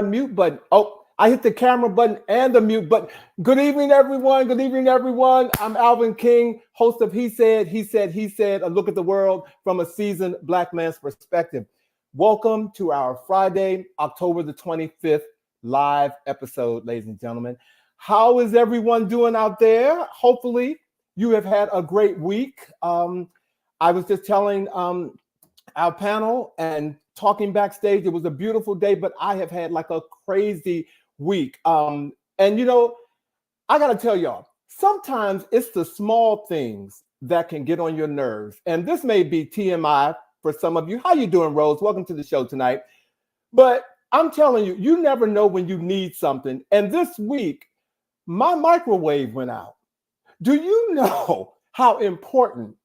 mute button. Oh, I hit the camera button and the mute button. Good evening, everyone. Good evening, everyone. I'm Alvin King, host of He Said, a look at the world from a seasoned Black man's perspective. Welcome to our Friday, October the 25th live episode, ladies and gentlemen. How is everyone doing out there? Hopefully, you have had a great week. I was just telling our panel and talking backstage, it was a beautiful day, but I have had like a crazy week. And you know, I gotta tell y'all, sometimes it's the small things that can get on your nerves. And this may be TMI for some of you. How you doing, Rose? Welcome to the show tonight. But I'm telling you, you never know when you need something. And this week, my microwave went out. Do you know how important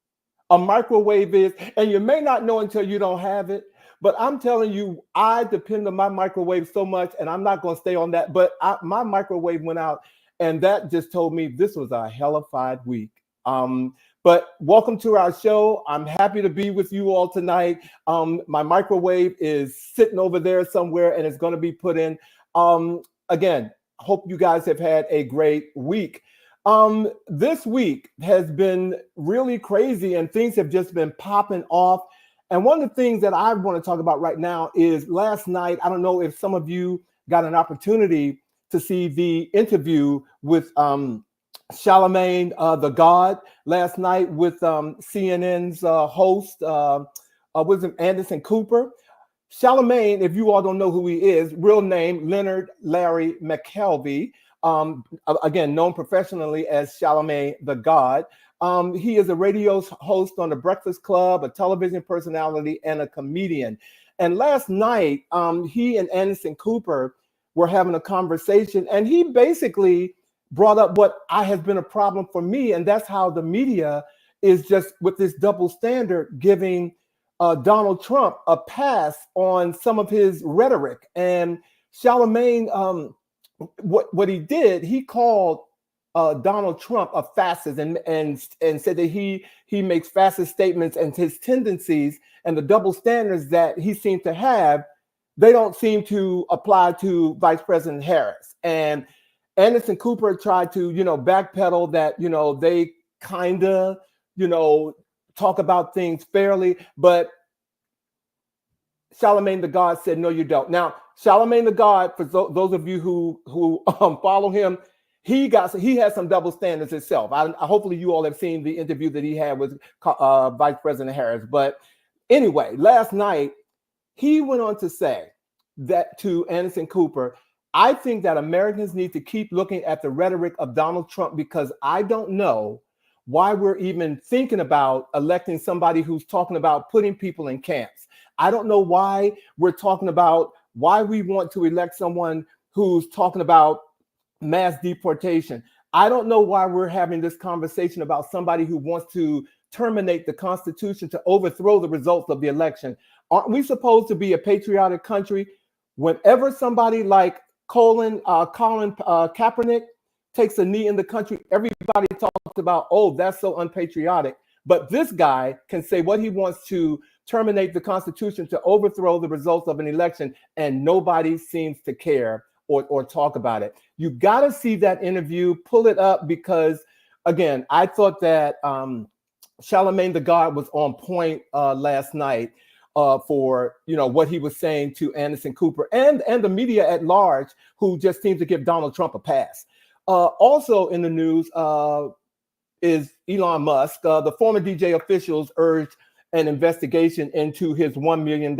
a microwave is? And you may not know until you don't have it. But I'm telling you, I depend on my microwave so much, and I'm not going to stay on that. But my microwave went out, and that just told me this was a hellified week. But welcome to our show. I'm happy to be with you all tonight. My microwave is sitting over there somewhere, and it's going to be put in. Again, hope you guys have had a great week. This week has been really crazy, and things have just been popping off. And one of the things that I want to talk about right now is last night, I don't know if some of you got an opportunity to see the interview with Charlemagne the God last night with CNN's host, was it Anderson Cooper? Charlemagne, if you all don't know who he is, real name, Leonard Larry McKelvey, again, known professionally as Charlemagne the God. He is a radio host on The Breakfast Club, a television personality, and a comedian. And last night, he and Anderson Cooper were having a conversation, and he basically brought up what has been a problem for me, and that's how the media is just with this double standard giving Donald Trump a pass on some of his rhetoric. And Charlemagne, what he did, he called Donald Trump a fascist and said that he makes fascist statements, and his tendencies and the double standards that he seemed to have, they don't seem to apply to Vice President Harris. And Anderson Cooper tried to, backpedal that, they kind of, talk about things fairly, but Charlemagne the God said, no, you don't. Now, Charlemagne the God, for those of you who follow him, he has some double standards himself. Hopefully you all have seen the interview that he had with Vice President Harris. But anyway, last night, he went on to say that to Anderson Cooper, I think that Americans need to keep looking at the rhetoric of Donald Trump, because I don't know why we're even thinking about electing somebody who's talking about putting people in camps. I don't know why we're talking about why we want to elect someone who's talking about mass deportation. I don't know why we're having this conversation about somebody who wants to terminate the Constitution to overthrow the results of the election. Aren't we supposed to be a patriotic country? Whenever somebody like Colin Kaepernick takes a knee in the country, everybody talks about, oh, that's so unpatriotic. But this guy can say what he wants to terminate the Constitution to overthrow the results of an election, and nobody seems to care or talk about it. You got to see that interview, pull it up, because again, I thought that Charlemagne the God was on point last night for what he was saying to Anderson Cooper and the media at large, who just seems to give Donald Trump a pass. Also in the news is Elon Musk. The former DJ officials urged an investigation into his $1 million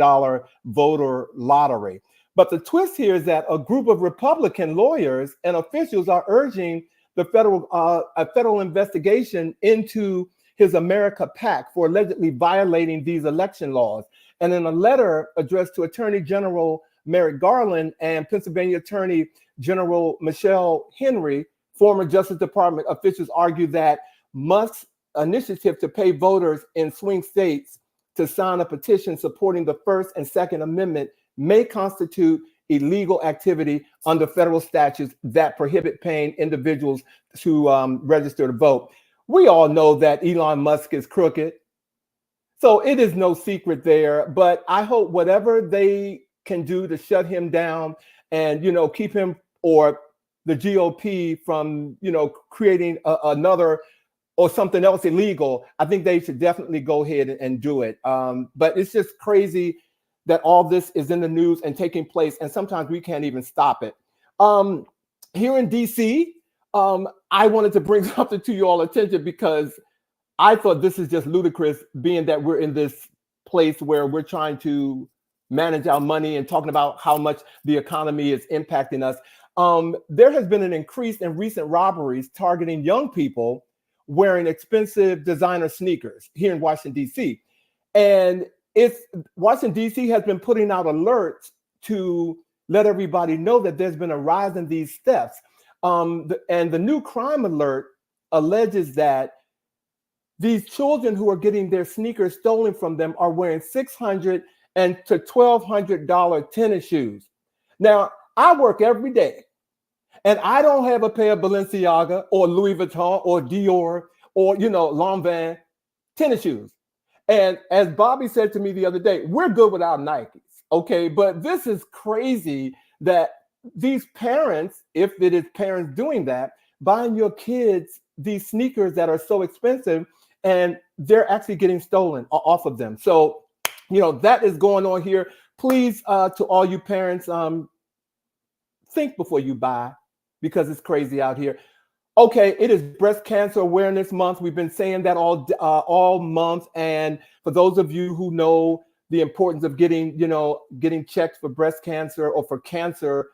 voter lottery. But the twist here is that a group of Republican lawyers and officials are urging a federal investigation into his America PAC for allegedly violating these election laws. And in a letter addressed to Attorney General Merrick Garland and Pennsylvania Attorney General Michelle Henry, former Justice Department officials argue that Musk's initiative to pay voters in swing states to sign a petition supporting the First and Second Amendment may constitute illegal activity under federal statutes that prohibit paying individuals to register to vote. We all know that Elon Musk is crooked, so it is no secret there. But I hope whatever they can do to shut him down and, keep him or the GOP from, creating another or something else illegal, I think they should definitely go ahead and do it. But it's just crazy that all this is in the news and taking place, and sometimes we can't even stop it. Here in DC, I wanted to bring something to you all attention because I thought this is just ludicrous, being that we're in this place where we're trying to manage our money and talking about how much the economy is impacting us. There has been an increase in recent robberies targeting young people wearing expensive designer sneakers here in Washington, D.C. And Washington, D.C. has been putting out alerts to let everybody know that there's been a rise in these thefts. And the new crime alert alleges that these children who are getting their sneakers stolen from them are wearing $600 to $1,200 tennis shoes. Now, I work every day, and I don't have a pair of Balenciaga or Louis Vuitton or Dior or, Lanvin tennis shoes. And as Bobby said to me the other day, we're good with our Nikes, okay? But this is crazy that these parents, if it is parents doing that, buying your kids these sneakers that are so expensive, and they're actually getting stolen off of them. So, that is going on here. Please, to all you parents, think before you buy, because it's crazy out here. Okay, it is Breast Cancer Awareness Month. We've been saying that all month. And for those of you who know the importance of getting checked for breast cancer or for cancer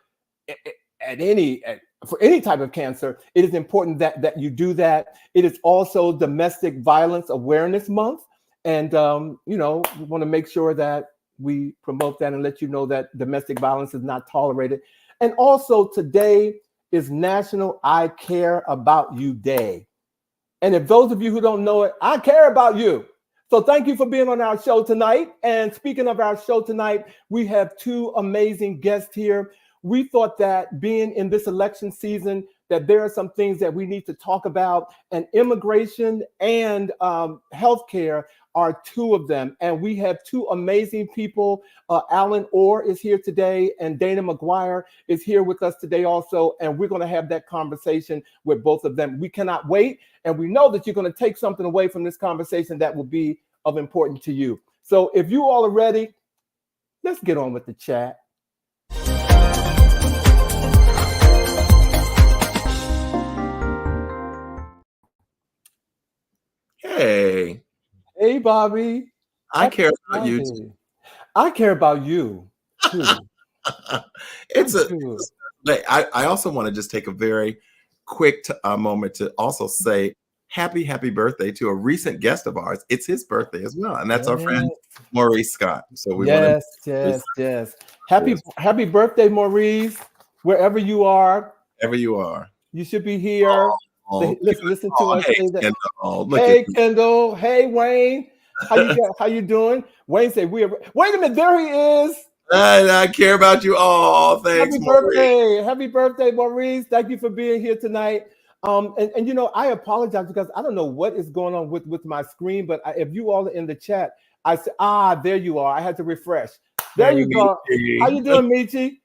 for any type of cancer, it is important that you do that. It is also Domestic Violence Awareness Month. And, we want to make sure that we promote that and let you know that domestic violence is not tolerated. And also today is National I Care About You Day. And if those of you who don't know it, I care about you. So thank you for being on our show tonight. And speaking of our show tonight, we have two amazing guests here. We thought that being in this election season, that there are some things that we need to talk about, and immigration and healthcare are two of them. And we have two amazing people. Allen Orr is here today, and Dana McGuire is here with us today also. And we're going to have that conversation with both of them. We cannot wait. And we know that you're going to take something away from this conversation that will be of importance to you. So if you all are ready, let's get on with the chat. Hey, Bobby. I care about you too. I care about you too. I also want to just take a very quick moment to also say happy birthday to a recent guest of ours. It's his birthday as well, and that's our friend Maurice Scott. So we want to yes. Happy birthday, Maurice. Wherever you are, you should be here. Listen to us say that. Hey, Kendall. Hey, Wayne. How you doing? Wayne said wait a minute, there he is. I care about you all. Thanks. Happy birthday, Maurice. Thank you for being here tonight. And I apologize because I don't know what is going on with my screen, but if you all are in the chat, I said, there you are. I had to refresh. There you go. How you doing, Michi?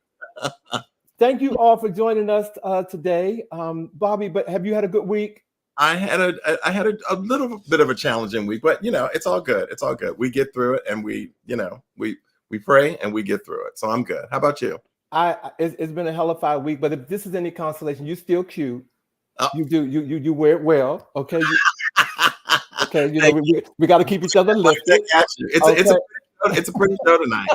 Thank you all for joining us today. Bobby, but have you had a good week? I had a little bit of a challenging week, but it's all good. It's all good. We get through it, and we pray and we get through it. So I'm good. How about you? It's been a hellified week, but if this is any consolation, you're still cute. Oh. You wear it well. Okay. Okay. We got to keep each other lifted. It's a pretty show tonight.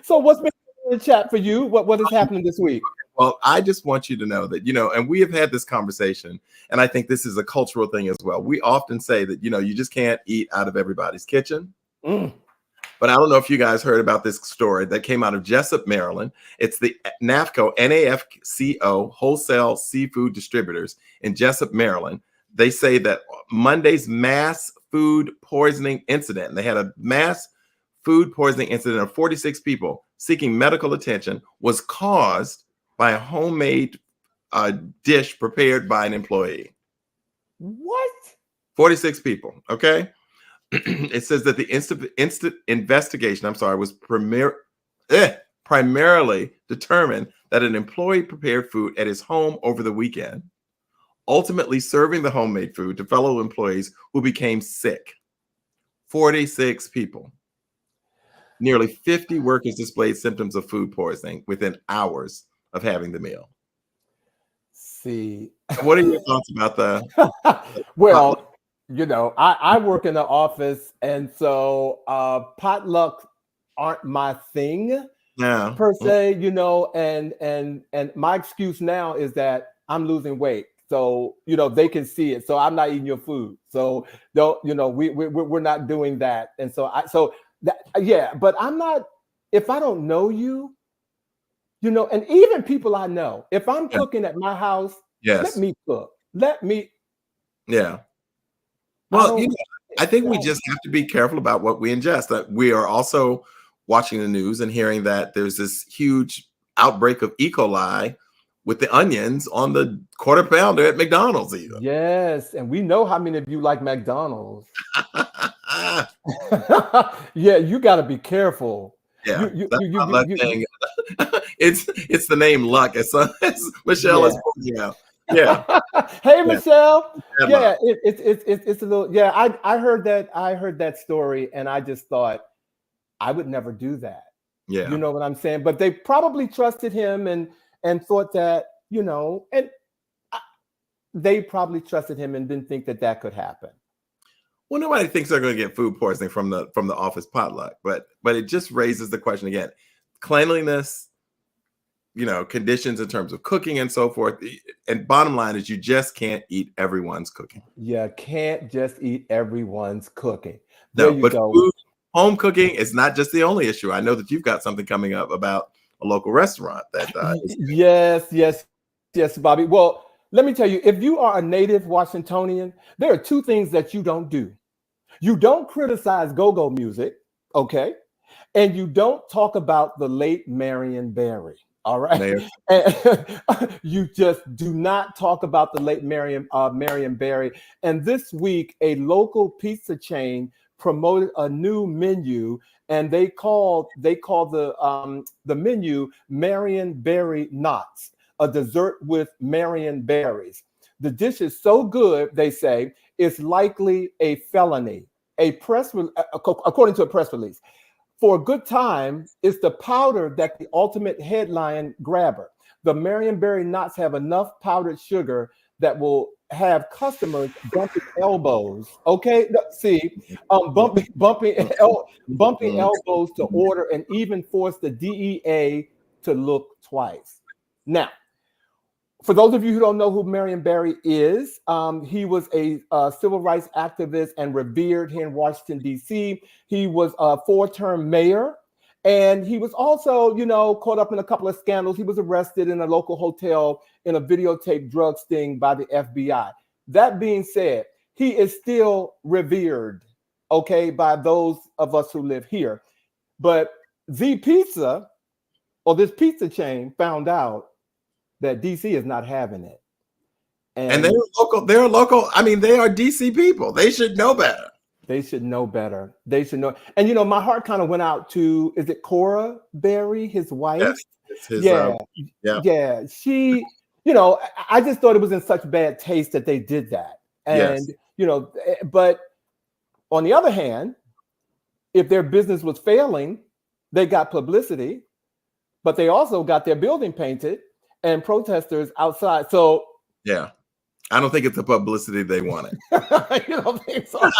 So what's been in the chat for you? What is happening this week? Well, I just want you to know that, and we have had this conversation, and I think this is a cultural thing as well. We often say that, you just can't eat out of everybody's kitchen. But I don't know if you guys heard about this story that came out of Jessup, Maryland. It's the NAFCO Wholesale Seafood Distributors in Jessup, Maryland. They say that Monday's mass food poisoning incident, and they had a mass food poisoning incident of 46 people seeking medical attention, was caused by a homemade dish prepared by an employee. What? 46 people, okay? It says that the instant investigation, was primarily determined that an employee prepared food at his home over the weekend, ultimately serving the homemade food to fellow employees who became sick. 46 people. Nearly 50 workers displayed symptoms of food poisoning within hours of having the meal. See, What are your thoughts about the well, I work in the office, and so potlucks aren't my thing now? per se, and my excuse now is that I'm losing weight. So, they can see it. So I'm not eating your food. So don't, we're not doing that. And but I'm not, if I don't know you, and even people I know, if I'm cooking at my house, let me cook. Yeah. Well, I think we just have to be careful about what we ingest. That we are also watching the news and hearing that there's this huge outbreak of E. coli with the onions on the quarter pounder at McDonald's even. Yes, and we know how many of you like McDonald's. Yeah, you got to be careful. Yeah, it's the name Luck, as Michelle is pointing out. Yeah. Hey, Michelle. Yeah, it's a little. Yeah, I heard that story, and I just thought I would never do that. Yeah, you know what I'm saying. But they probably trusted him and thought that and they probably trusted him and didn't think that could happen. Well, nobody thinks they're going to get food poisoning from the office potluck, but it just raises the question again: cleanliness, conditions in terms of cooking and so forth. And bottom line is, you just can't eat everyone's cooking. Yeah, can't just eat everyone's cooking. There you go. Food, home cooking is not just the only issue. I know that you've got something coming up about a local restaurant that. Yes, Bobby. Well, let me tell you, if you are a native Washingtonian, there are two things that you don't do. You don't criticize go-go music, okay? And you don't talk about the late Marion Barry, all right? You just do not talk about the late Marion Barry. And this week, a local pizza chain promoted a new menu, and they called the menu Marion Berry Knots, a dessert with Marion berries. The dish is so good, they say, it's likely a felony. According to a press release. For a good time, it's the powder that the ultimate headline grabber. The Marion Berry Knots have enough powdered sugar that will have customers bumping elbows. Okay, see, bumping elbows to order, and even force the DEA to look twice. Now, for those of you who don't know who Marion Barry is, he was a civil rights activist and revered here in Washington, D.C. He was a 4-term mayor, and he was also, caught up in a couple of scandals. He was arrested in a local hotel in a videotaped drug sting by the FBI. That being said, he is still revered, okay, by those of us who live here. But Z Pizza, or this pizza chain, found out that DC is not having it. And they're local. They're local. I mean, they are DC people. They should know better. They should know better. They should know. And, my heart kind of went out to, is it Cora Berry, his wife? Yes, it's his, yeah. She, I just thought it was in such bad taste that they did that. And, but on the other hand, if their business was failing, they got publicity, but they also got their building painted and protesters outside. So yeah, I don't think it's the publicity they wanted. You don't think so?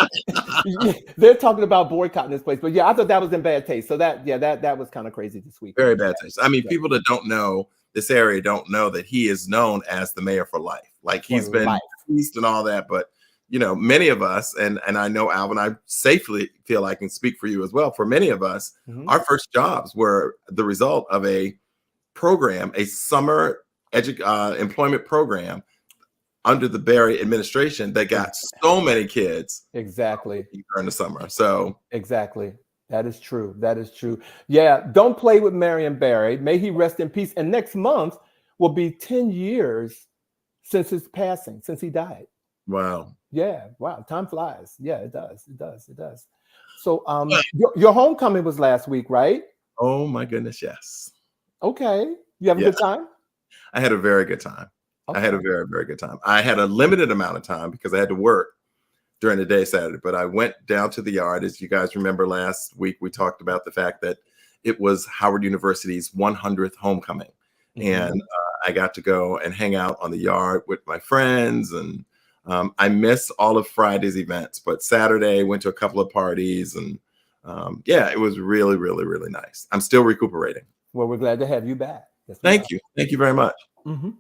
They're talking about boycotting this place, but I thought that was in bad taste. So that was kind of crazy this week. Very bad taste. I mean, people that don't know this area don't know that he is known as the mayor for life. Like he's been released and all that, but many of us, and I know Alvin, I safely feel I can speak for you as well. For many of us, our first jobs were the result of a program, a summer employment program under the Barry administration that got so many kids exactly during the summer. So exactly, that is true. Yeah, don't play with Marion Barry. May he rest in peace. And next month will be 10 years since his passing, since he died. Wow. Yeah. Wow. Time flies. Yeah, it does. So your homecoming was last week, right? Oh my goodness, yes. Okay. You have a Yeah, good time? I had a very good time. I had a Okay. very, very good time. I had a limited amount of time because I had to work during the day Saturday, but I went down to the yard. As you guys remember, last week we talked about the fact that it was Howard University's 100th homecoming. And Mhm. I got to go and hang out on the yard with my friends. And I missed all of Friday's events, but Saturday went to a couple of parties. And yeah, it was really, really, really nice. I'm still recuperating. Well, we're glad to have you back. Yes, we are. Thank you. Thank you very much. Hmm.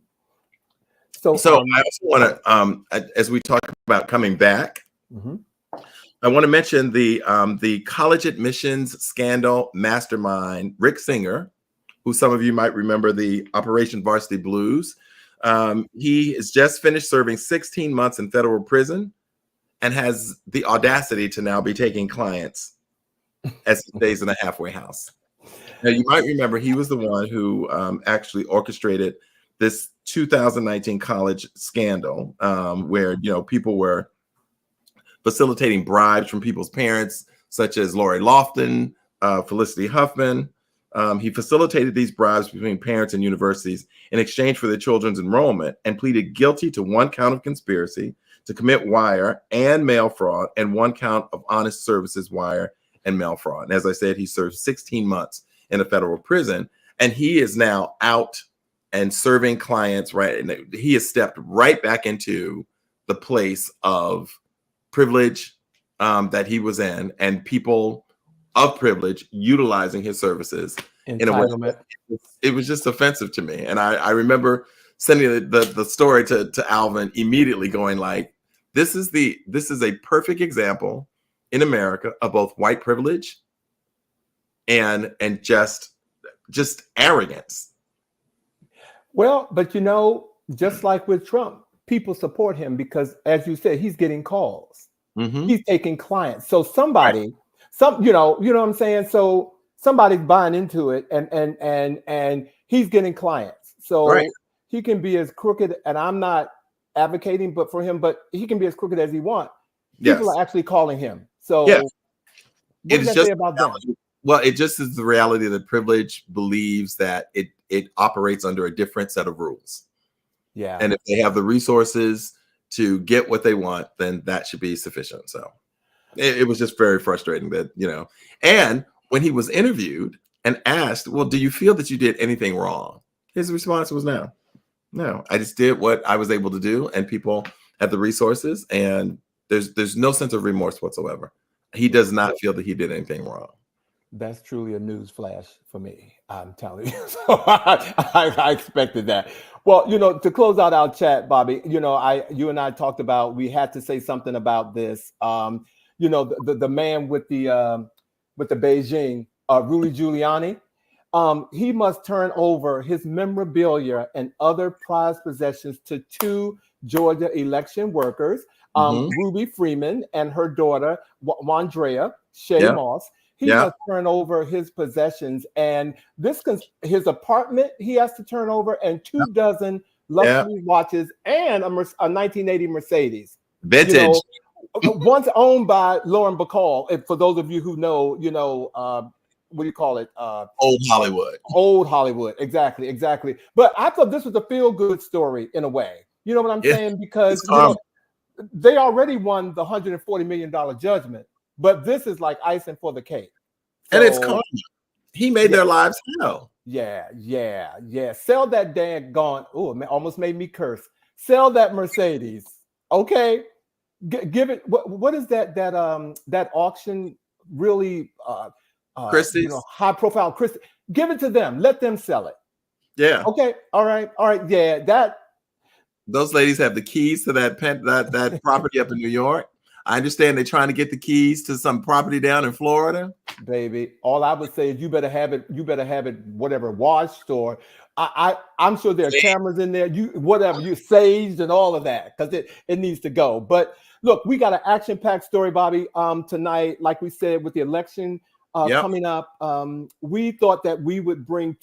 So, So I also want to, as we talk about coming back, mhm. I want to mention the college admissions scandal mastermind, Rick Singer, who some of you might remember the Operation Varsity Blues. He has just finished serving 16 months in federal prison and has the audacity to now be taking clients as he stays in a halfway house. Now, you might remember he was the one who actually orchestrated this 2019 college scandal, where people were facilitating bribes from people's parents, such as Lori Lofton, Felicity Huffman. He facilitated these bribes between parents and universities in exchange for their children's enrollment and pleaded guilty to one count of conspiracy to commit wire and mail fraud and one count of honest services wire and mail fraud. And as I said, he served 16 months in a federal prison, and he is now out and serving clients, right? And he has stepped right back into the place of privilege that he was in, and people of privilege utilizing his services in a way Entitlement. it was just offensive to me. And I remember sending the story to Alvin immediately, going like, this is a perfect example in America of both white privilege and just arrogance. Well, but just like with Trump, people support him because, as you said, he's getting calls. Mm-hmm. He's taking clients. So Right. you know what I'm saying? So somebody's buying into it, and he's getting clients. So Right. he can be as crooked, and I'm not advocating but for him, but he can be as crooked as he wants. People Yes. are actually calling him. So Yeah. what It does is that say just about them? well, it just is the reality that privilege believes that it operates under a different set of rules. Yeah. And if they have the resources to get what they want, then that should be sufficient. So it was just very frustrating that, and when he was interviewed and asked, well, do you feel that you did anything wrong? His response was no. No, I just did what I was able to do, and people had the resources, and there's no sense of remorse whatsoever. He does not feel that he did anything wrong. That's truly a news flash for me. I'm telling you. So I expected that. Well, to close out our chat, Bobby, you and I talked about, we had to say something about this. The man with the Beijing, Rudy Giuliani. He must turn over his memorabilia and other prized possessions to two Georgia election workers, Mhm. Ruby Freeman and her daughter, Wandrea Shea Yeah. Moss. He Yeah. must turn over his possessions, and his apartment he has to turn over, and 24 luxury watches and a 1980 Mercedes. Vintage. Once owned by Lauren Bacall. And for those of you who know, what do you call it? Old Hollywood. Old Hollywood. Exactly. But I thought this was a feel-good story in a way. You know what I'm saying? Because they already won the $140 million judgment, but this is like icing for the cake. So, and it's karma. He made their lives hell. Yeah. Sell that dang gone. Oh, it almost made me curse. Sell that Mercedes. Okay. Give it. What is that auction really? Christie's, high profile Christie. Give it to them. Let them sell it. Yeah. Okay. All right. Yeah. Those ladies have the keys to that property up in New York. I understand they're trying to get the keys to some property down in Florida. Baby, all I would say is you better have it. Whatever washed, or I'm sure there are cameras in there. You saged and all of that, because it needs to go. But look, we got an action-packed story, Bobby. Tonight, like we said, with the election coming up, we thought that we would bring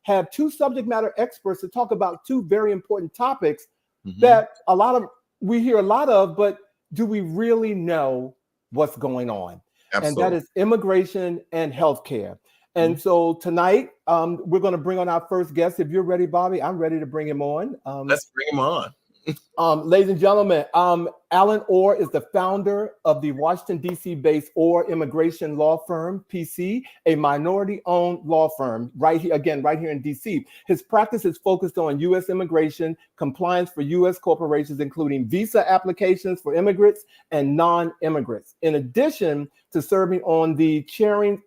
have two subject matter experts to talk about two very important topics that we hear a lot of, but do we really know what's going on? Absolutely. And that is immigration and healthcare. And so tonight, we're going to bring on our first guest. If you're ready, Bobby, I'm ready to bring him on. Let's bring him on. Ladies and gentlemen, Allen Orr is the founder of the Washington, D.C.-based Orr Immigration Law Firm, PC, a minority-owned law firm right here in D.C. His practice is focused on U.S. immigration, compliance for U.S. corporations, including visa applications for immigrants and non-immigrants. In addition to serving on the chairing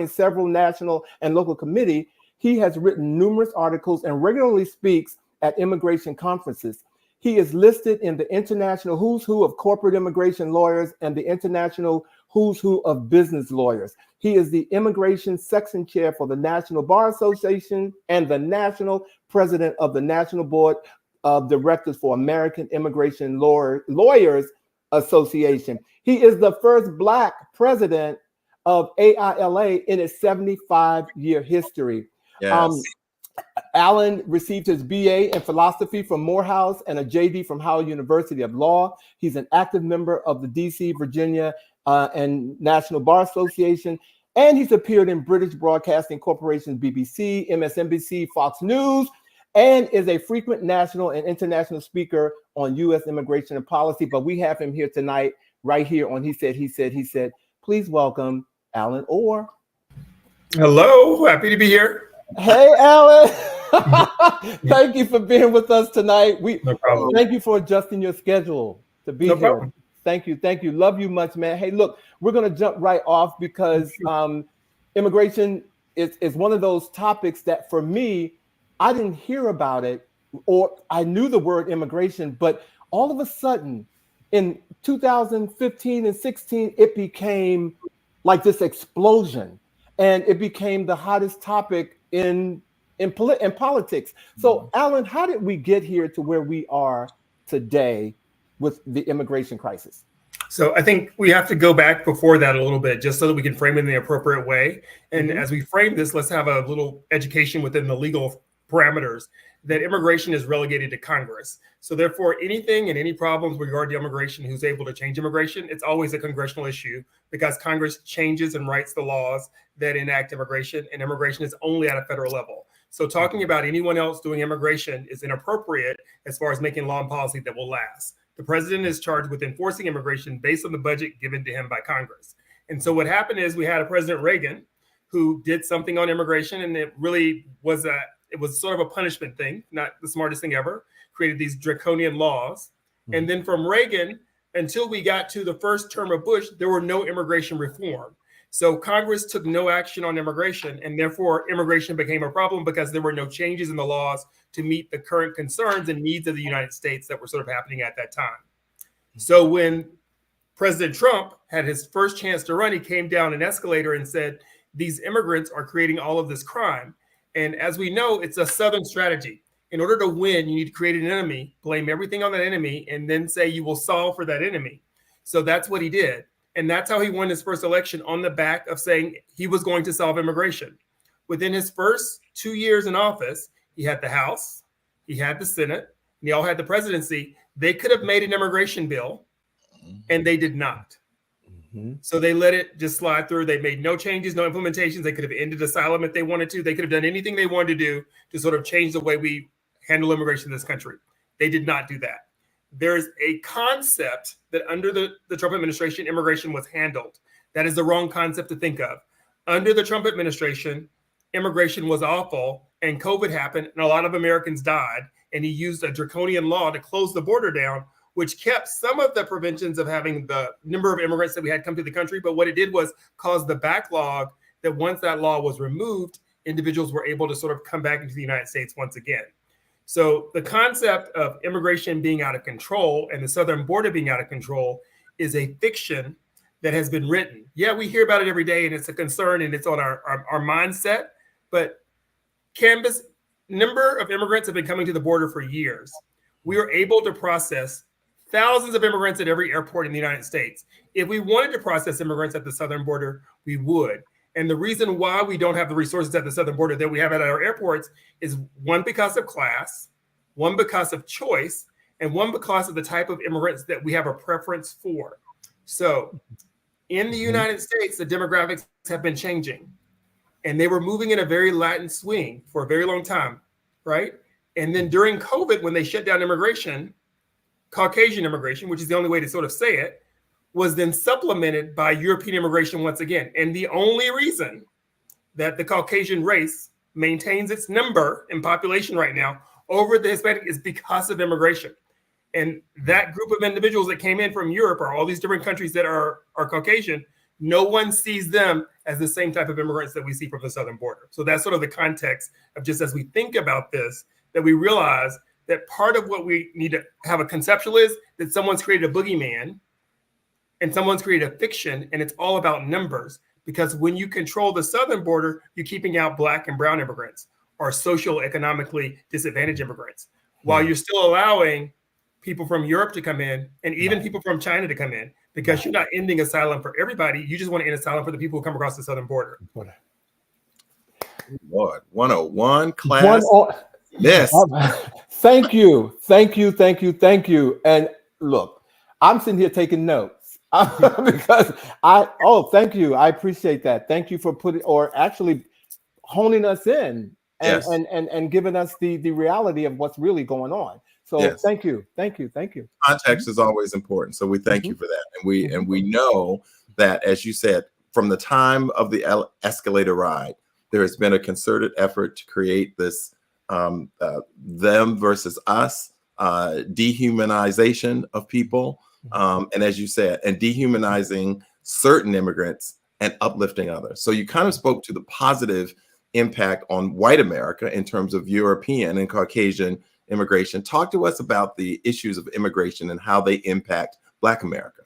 several national and local committees, he has written numerous articles and regularly speaks at immigration conferences. He is listed in the International Who's Who of Corporate Immigration Lawyers and the International Who's Who of Business Lawyers. He is the Immigration Section Chair for the National Bar Association and the National President of the National Board of Directors for American Immigration Lawyers Association. He is the first Black president of AILA in its 75-year history. Yes. Allen received his BA in philosophy from Morehouse and a JD from Howard University of Law. He's an active member of the DC, Virginia, and National Bar Association, and he's appeared in British Broadcasting Corporation's BBC, MSNBC, Fox News, and is a frequent national and international speaker on U.S. immigration and policy. But we have him here tonight, right here on He Said. Please welcome Allen Orr. Hello, happy to be here. Hey, Allen. Thank you for being with us tonight. No problem. Thank you for adjusting your schedule to be No here. problem. Thank you. Love you much, man. Hey, look, we're going to jump right off because immigration is one of those topics that for me, I didn't hear about it, or I knew the word immigration, but all of a sudden in 2015 and 16, it became like this explosion, and it became the hottest topic in politics. So, Allen, how did we get here to where we are today with the immigration crisis? So I think we have to go back before that a little bit, just so that we can frame it in the appropriate way. And as we frame this, let's have a little education within the legal parameters that immigration is relegated to Congress. So therefore, anything and any problems with regard to immigration, who's able to change immigration, it's always a congressional issue because Congress changes and writes the laws that enact immigration, and immigration is only at a federal level. So talking about anyone else doing immigration is inappropriate as far as making law and policy that will last. The president is charged with enforcing immigration based on the budget given to him by Congress. And so what happened is we had a President Reagan who did something on immigration, and it really was sort of a punishment thing, not the smartest thing ever, created these draconian laws. And then from Reagan until we got to the first term of Bush, there were no immigration reform. So Congress took no action on immigration, and therefore immigration became a problem because there were no changes in the laws to meet the current concerns and needs of the United States that were sort of happening at that time. So when President Trump had his first chance to run, he came down an escalator and said, these immigrants are creating all of this crime. And as we know, it's a Southern strategy. In order to win, you need to create an enemy, blame everything on that enemy, and then say you will solve for that enemy. So that's what he did. And that's how he won his first election, on the back of saying he was going to solve immigration. Within his first 2 years in office, he had the House, he had the Senate, and he all had the presidency. They could have made an immigration bill, and they did not. So they let it just slide through. They made no changes, no implementations. They could have ended asylum if they wanted to. They could have done anything they wanted to do to sort of change the way we handle immigration in this country. They did not do that. There's a concept that under the Trump administration, immigration was handled. That is the wrong concept to think of. Under the Trump administration, immigration was awful, and COVID happened, and a lot of Americans died, and he used a draconian law to close the border down, which kept some of the preventions of having the number of immigrants that we had come to the country. But what it did was cause the backlog that once that law was removed, individuals were able to sort of come back into the United States once again. So the concept of immigration being out of control and the southern border being out of control is a fiction that has been written. Yeah, we hear about it every day, and it's a concern, and it's on our mindset. But canvas number of immigrants have been coming to the border for years. We are able to process thousands of immigrants at every airport in the United States. If we wanted to process immigrants at the southern border, we would. And the reason why we don't have the resources at the southern border that we have at our airports is one, because of class, one, because of choice, and one, because of the type of immigrants that we have a preference for. So in the United States, the demographics have been changing. and they were moving in a very Latin swing for a very long time, right? And then during COVID, when they shut down immigration, Caucasian immigration, which is the only way to sort of say it, was then supplemented by European immigration once again. And the only reason that the Caucasian race maintains its number in population right now over the Hispanic is because of immigration. And that group of individuals that came in from Europe or all these different countries that are Caucasian, no one sees them as the same type of immigrants that we see from the southern border. So that's sort of the context of just as we think about this, that we realize that part of what we need to have a conceptual is that someone's created a boogeyman and someone's created a fiction, and it's all about numbers. Because when you control the southern border, you're keeping out Black and brown immigrants or socioeconomically disadvantaged immigrants, while you're still allowing people from Europe to come in and even people from China to come in, because you're not ending asylum for everybody. You just want to end asylum for the people who come across the southern border. Lord, 101 class. Yes. Thank you. And look, I'm sitting here taking notes because thank you. I appreciate that. Thank you for putting, or actually honing us in and, Yes. and giving us the reality of what's really going on. So Yes. thank you. Context is always important. So we thank you for that. And we know that, as you said, from the time of the escalator ride, there has been a concerted effort to create this them versus us, dehumanization of people. And as you said, and dehumanizing certain immigrants and uplifting others. So you kind of spoke to the positive impact on white America in terms of European and Caucasian immigration. Talk to us about the issues of immigration and how they impact Black America.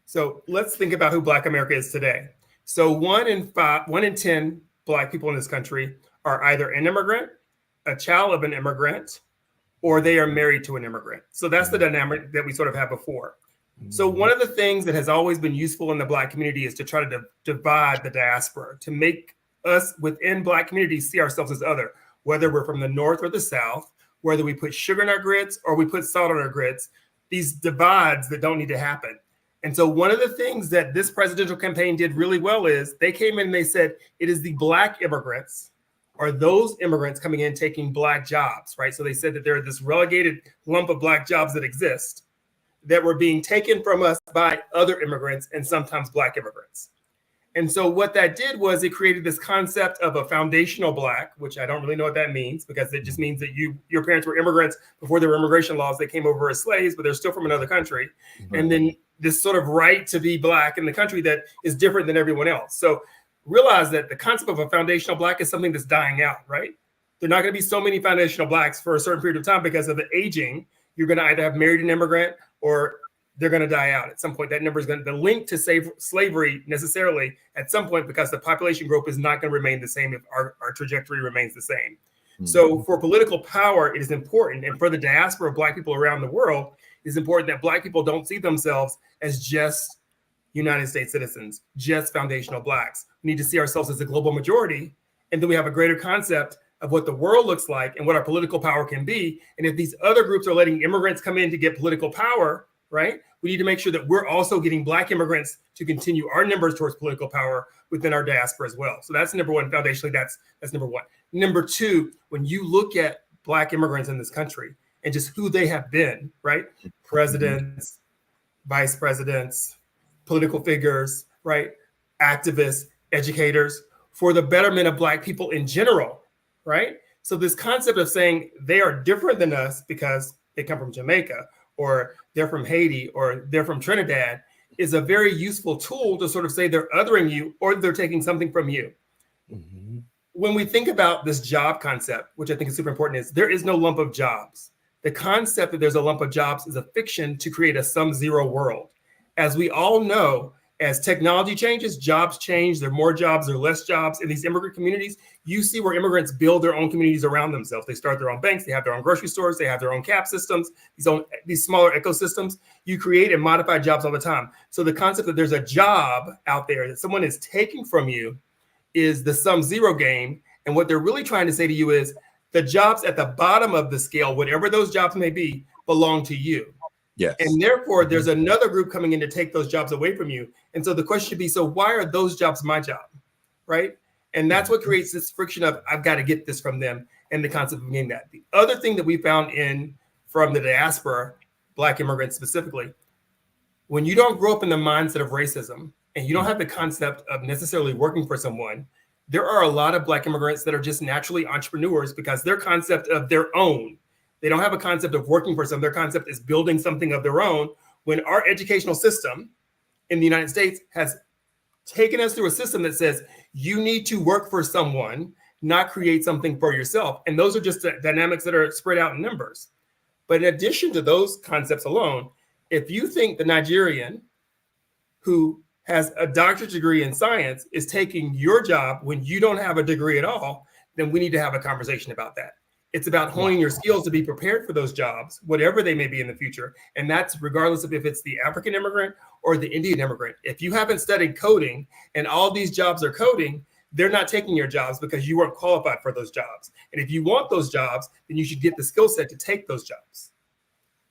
So let's think about who Black America is today. So 1 in 10 Black people in this country are either an immigrant, a child of an immigrant, or they are married to an immigrant. So that's the dynamic that we sort of had before. So one of the things that has always been useful in the Black community is to try to divide the diaspora, to make us within Black communities see ourselves as other, whether we're from the North or the South, whether we put sugar in our grits or we put salt on our grits, these divides that don't need to happen. And so one of the things that this presidential campaign did really well is they came in and they said, it is the Black immigrants or those immigrants coming in taking Black jobs, right? So they said that there are this relegated lump of Black jobs that exist that were being taken from us by other immigrants and sometimes Black immigrants. And so what that did was it created this concept of a foundational Black, which I don't really know what that means, because it just means that your parents were immigrants before there were immigration laws. They came over as slaves, but they're still from another country. Right. And then this sort of right to be Black in the country that is different than everyone else. So realize that the concept of a foundational Black is something that's dying out, right? There are not going to be so many foundational Blacks for a certain period of time because of the aging. You're going to either have married an immigrant or they're going to die out at some point. That number is going to, the link to slavery necessarily at some point, because the population growth is not going to remain the same if our trajectory remains the same. Mm-hmm. So for political power, it is important. And for the diaspora of Black people around the world, it is important that Black people don't see themselves as just United States citizens, just foundational Blacks. We need to see ourselves as a global majority. And then we have a greater concept of what the world looks like and what our political power can be. And if these other groups are letting immigrants come in to get political power, right, we need to make sure that we're also getting Black immigrants to continue our numbers towards political power within our diaspora as well. So that's number one. Foundationally, that's number one. Number two, when you look at Black immigrants in this country and just who they have been, right? Presidents, vice presidents, political figures, right? Activists, educators, for the betterment of Black people in general, right? So this concept of saying they are different than us because they come from Jamaica, or they're from Haiti, or they're from Trinidad, is a very useful tool to sort of say they're othering you or they're taking something from you. Mm-hmm. When we think about this job concept, which I think is super important, is there is no lump of jobs. The concept that there's a lump of jobs is a fiction to create a sum zero world. As we all know, as technology changes, jobs change. There are more jobs, there are less jobs. In these immigrant communities, you see where immigrants build their own communities around themselves. They start their own banks, they have their own grocery stores, they have their own cap systems, these smaller ecosystems. You create and modify jobs all the time. So the concept that there's a job out there that someone is taking from you is the sum zero game. And what they're really trying to say to you is the jobs at the bottom of the scale, whatever those jobs may be, belong to you. Yes. And therefore, there's another group coming in to take those jobs away from you. And so the question should be, so why are those jobs my job, right? And that's what creates this friction of, I've got to get this from them, and the concept of getting that. The other thing that we found from the diaspora, Black immigrants specifically, when you don't grow up in the mindset of racism and you don't have the concept of necessarily working for someone, there are a lot of Black immigrants that are just naturally entrepreneurs because their concept of their own, they don't have a concept of working for someone. Their concept is building something of their own, when our educational system in the United States has taken us through a system that says you need to work for someone, not create something for yourself. And those are just the dynamics that are spread out in numbers. But in addition to those concepts alone, if you think the Nigerian who has a doctorate degree in science is taking your job when you don't have a degree at all, then we need to have a conversation about that. It's about honing your skills to be prepared for those jobs, whatever they may be in the future. And that's regardless of if it's the African immigrant or the Indian immigrant. If you haven't studied coding and all these jobs are coding, they're not taking your jobs because you weren't qualified for those jobs. And if you want those jobs, then you should get the skill set to take those jobs.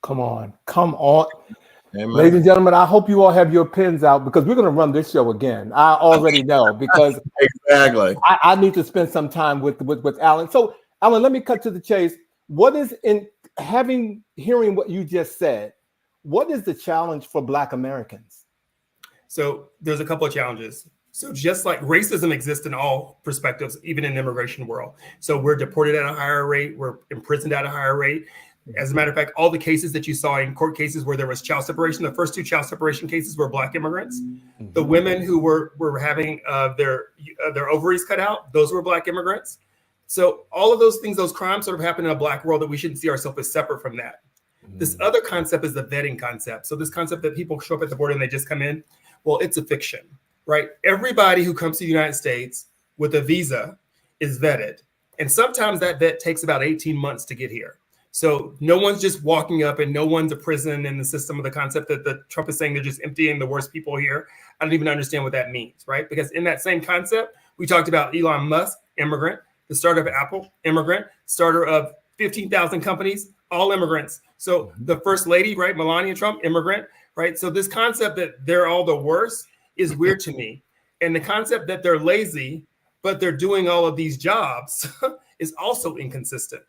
Come on. Amen. Ladies and gentlemen, I hope you all have your pens out because we're going to run this show again. I already know because exactly. I need to spend some time with Allen. So, Allen, let me cut to the chase. What is hearing what you just said, what is the challenge for Black Americans? So there's a couple of challenges. So just like racism exists in all perspectives, even in the immigration world. So we're deported at a higher rate. We're imprisoned at a higher rate. As a matter of fact, all the cases that you saw in court cases where there was child separation, the first two child separation cases were Black immigrants. Mm-hmm. The women who were having their ovaries cut out, those were Black immigrants. So all of those things, those crimes sort of happen in a Black world that we shouldn't see ourselves as separate from that. Mm-hmm. This other concept is the vetting concept. So this concept that people show up at the border and they just come in, well, it's a fiction, right? Everybody who comes to the United States with a visa is vetted. And sometimes that vet takes about 18 months to get here. So no one's just walking up and no one's a prison in the system of the concept that Trump is saying they're just emptying the worst people here. I don't even understand what that means, right? Because in that same concept, we talked about Elon Musk, immigrant, the starter of Apple, immigrant, starter of 15,000 companies, all immigrants. So the first lady, right, Melania Trump, immigrant, right? So this concept that they're all the worst is weird to me. And the concept that they're lazy, but they're doing all of these jobs is also inconsistent.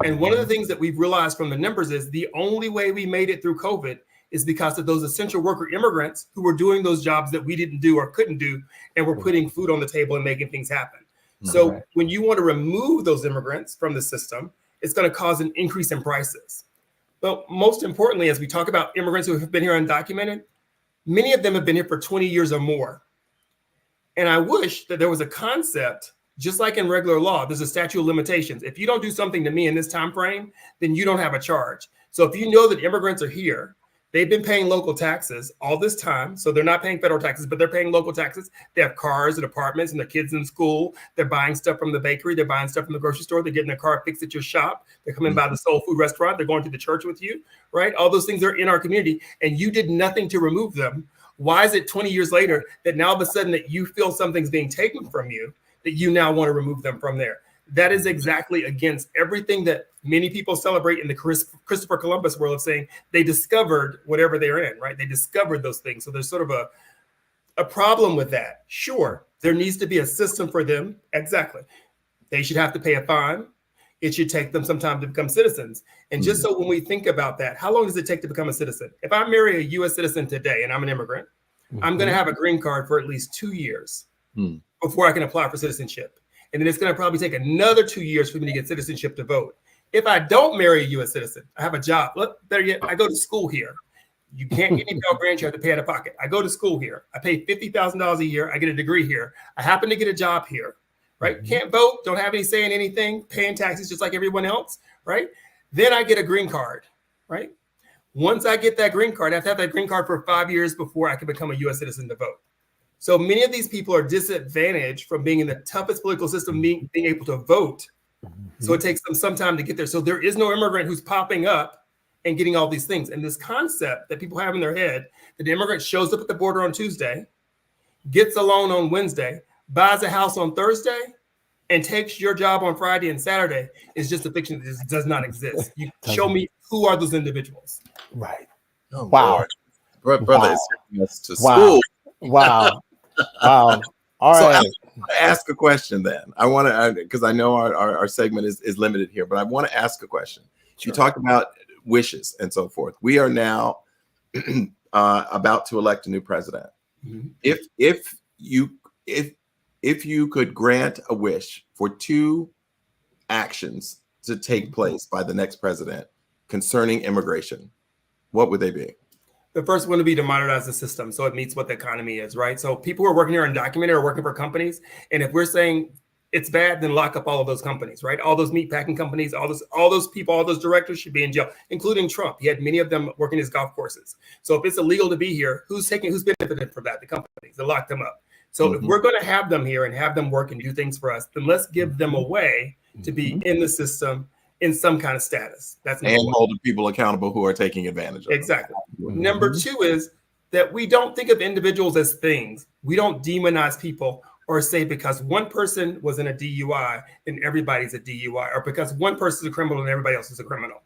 And one of the things that we've realized from the numbers is the only way we made it through COVID is because of those essential worker immigrants who were doing those jobs that we didn't do or couldn't do, and were putting food on the table and making things happen. So when you want to remove those immigrants from the system, it's going to cause an increase in prices. But most importantly, as we talk about immigrants who have been here undocumented, many of them have been here for 20 years or more. And I wish that there was a concept, just like in regular law, there's a statute of limitations. If you don't do something to me in this time frame, then you don't have a charge. So if you know that immigrants are here, they've been paying local taxes all this time. So they're not paying federal taxes, but they're paying local taxes. They have cars and apartments and their kids in school. They're buying stuff from the bakery. They're buying stuff from the grocery store. They're getting their car fixed at your shop. They're coming by the soul food restaurant. They're going to the church with you, right? All those things are in our community, and you did nothing to remove them. Why is it 20 years later that now all of a sudden that you feel something's being taken from you, that you now want to remove them from there? That is exactly against everything that many people celebrate in the Christopher Columbus world of saying they discovered whatever they're in, right? They discovered those things. So there's sort of a problem with that. Sure, there needs to be a system for them. Exactly. They should have to pay a fine. It should take them some time to become citizens. And just so when we think about that, how long does it take to become a citizen? If I marry a U.S. citizen today and I'm an immigrant, I'm going to have a green card for at least 2 years before I can apply for citizenship. And then it's going to probably take another 2 years for me to get citizenship to vote. If I don't marry a U.S. citizen, I have a job. Look, better yet, I go to school here. You can't get any Pell Grant, you have to pay out of pocket. I go to school here. I pay $50,000 a year. I get a degree here. I happen to get a job here, right? Can't vote, don't have any say in anything, paying taxes just like everyone else, right? Then I get a green card, right? Once I get that green card, I have to have that green card for 5 years before I can become a U.S. citizen to vote. So many of these people are disadvantaged from being in the toughest political system, being able to vote. So it takes them some time to get there. So there is no immigrant who's popping up and getting all these things. And this concept that people have in their head that the immigrant shows up at the border on Tuesday, gets a loan on Wednesday, buys a house on Thursday, and takes your job on Friday and Saturday is just a fiction that just does not exist. You show me who are those individuals. Right. Oh, wow. Lord. Brother is taking us to wow. school. Wow. Wow. All right. to ask a question then. I want to, because I know our segment is limited here, but I want to ask a question. Sure. You talked about wishes and so forth. We are now about to elect a new president. Mm-hmm. If you could grant a wish for 2 actions to take place by the next president concerning immigration, what would they be? The first one would be to modernize the system so it meets what the economy is, right? So people who are working here undocumented are working for companies. And if we're saying it's bad, then lock up all of those companies, right? All those meat packing companies, all those people, all those directors should be in jail, including Trump. He had many of them working his golf courses. So if it's illegal to be here, who's benefited from that? The companies that lock them up. So if we're going to have them here and have them work and do things for us, then let's give them a way to be in the system in some kind of status. That's and hold the people accountable who are taking advantage of them. Exactly. Number 2 is that we don't think of individuals as things. We don't demonize people or say because one person was in a DUI, then everybody's a DUI, or because one person is a criminal and everybody else is a criminal.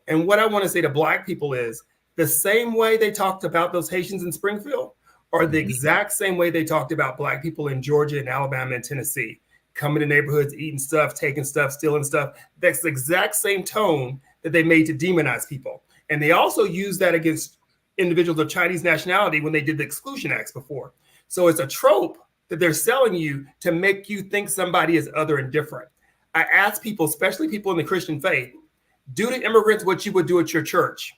And what I want to say to Black people is the same way they talked about those Haitians in Springfield or the exact same way they talked about Black people in Georgia and Alabama and Tennessee, coming to neighborhoods, eating stuff, taking stuff, stealing stuff. That's the exact same tone that they made to demonize people. And they also used that against individuals of Chinese nationality when they did the Exclusion Acts before. So it's a trope that they're selling you to make you think somebody is other and different. I ask people, especially people in the Christian faith, do to immigrants what you would do at your church.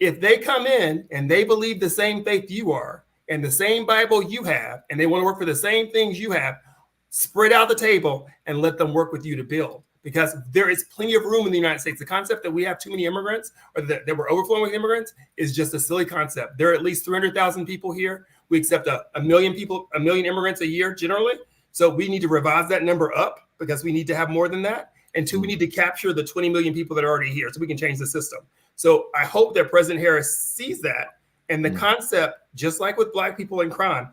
If they come in and they believe the same faith you are and the same Bible you have, and they want to work for the same things you have, spread out the table and let them work with you to build, because there is plenty of room in the United States. The concept that we have too many immigrants or that we're overflowing with immigrants is just a silly concept. There are at least 300,000 people here. We accept a million immigrants a year generally. So we need to revise that number up because we need to have more than that. And 2, we need to capture the 20 million people that are already here so we can change the system. So I hope that President Harris sees that. And the concept, just like with Black people in crime,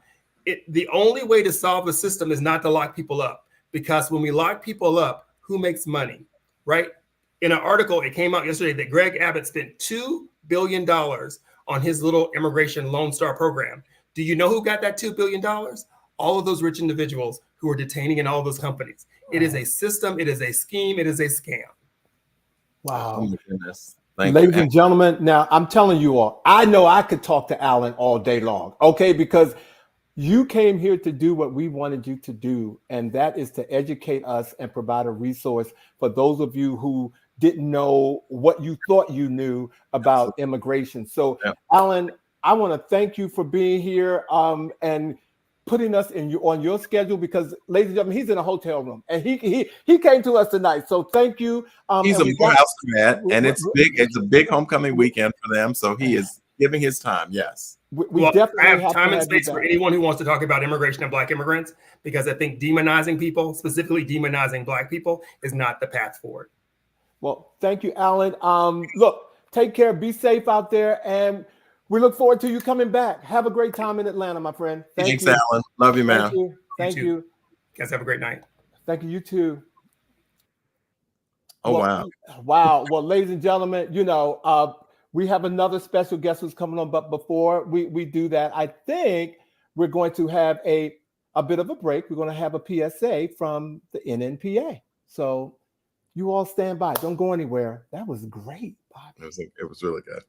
the only way to solve the system is not to lock people up, because when we lock people up, who makes money, right? In an article, it came out yesterday that Greg Abbott spent $2 billion on his little immigration Lone Star program. Do you know who got that $2 billion? All of those rich individuals who are detaining in all of those companies. It is a system. It is a scheme. It is a scam. Wow. Oh my goodness. Ladies and gentlemen, now I'm telling you all, I know I could talk to Allen all day long, okay? Because you came here to do what we wanted you to do, and that is to educate us and provide a resource for those of you who didn't know what you thought you knew about immigration. So, Allen, I want to thank you for being here and putting us on your schedule, because, ladies and gentlemen, he's in a hotel room and he came to us tonight. So thank you. He's a Morehouse grad, and it's big. It's a big homecoming weekend for them. So he is giving his time. Yes. We definitely have time and space for anyone who wants to talk about immigration and Black immigrants, because I think demonizing people, specifically demonizing Black people, is not the path forward. Well, thank you, Allen. Look, take care. Be safe out there. And we look forward to you coming back. Have a great time in Atlanta, my friend. Thanks, Allen. Love you, man. Thank you. You guys have a great night. Thank you. You too. Oh, wow. Wow. Well, ladies and gentlemen, we have another special guest who's coming on. But before we do that, I think we're going to have a bit of a break. We're going to have a PSA from the NNPA. So you all stand by. Don't go anywhere. That was great, Bobby. It was really good.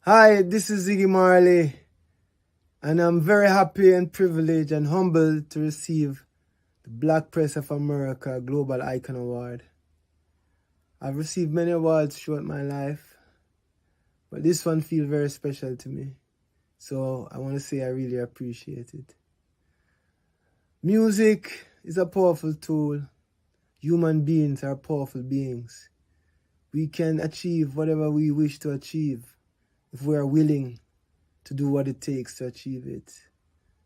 Hi, this is Ziggy Marley, and I'm very happy and privileged and humbled to receive the Black Press of America Global Icon Award. I've received many awards throughout my life, but this one feels very special to me. So I want to say I really appreciate it. Music is a powerful tool. Human beings are powerful beings. We can achieve whatever we wish to achieve if we are willing to do what it takes to achieve it,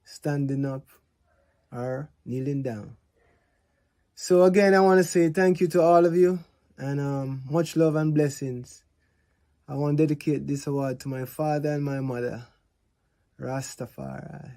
standing up or kneeling down. So again, I want to say thank you to all of you, and much love and blessings. I want to dedicate this award to my father and my mother, Rastafari.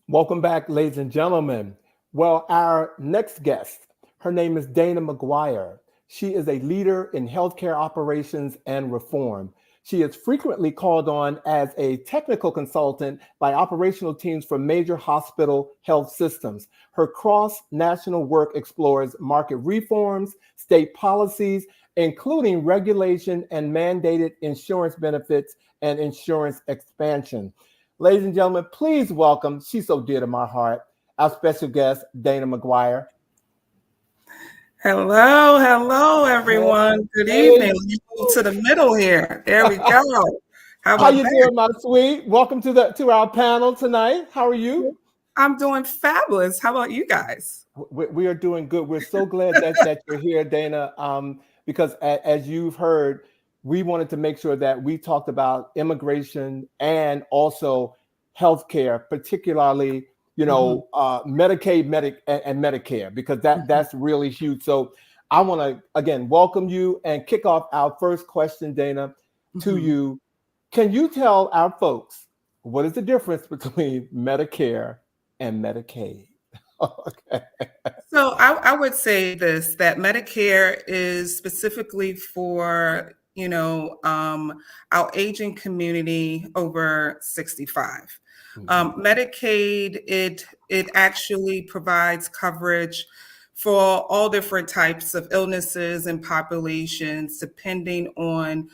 Welcome back, ladies and gentlemen. Well, our next guest, her name is Dana McGuire. She is a leader in healthcare operations and reform. She is frequently called on as a technical consultant by operational teams for major hospital health systems. Her cross-national work explores market reforms, state policies, including regulation and mandated insurance benefits and insurance expansion. Ladies and gentlemen, please welcome, she's so dear to my heart, our special guest, Dana McGuire. Hello, everyone. Good evening. We move to the middle here. There we go. How you doing, my sweet? Welcome to our panel tonight. How are you? I'm doing fabulous. How about you guys? We are doing good. We're so glad that you're here, Dana, because as you've heard, we wanted to make sure that we talked about immigration and also healthcare, particularly, Medicaid, and Medicare, because that's really huge. So I want to, again, welcome you and kick off our first question, Dana, to you. Can you tell our folks what is the difference between Medicare and Medicaid? Okay. So I would say this, that Medicare is specifically for, our aging community over 65. Medicaid, it actually provides coverage for all different types of illnesses and populations, depending on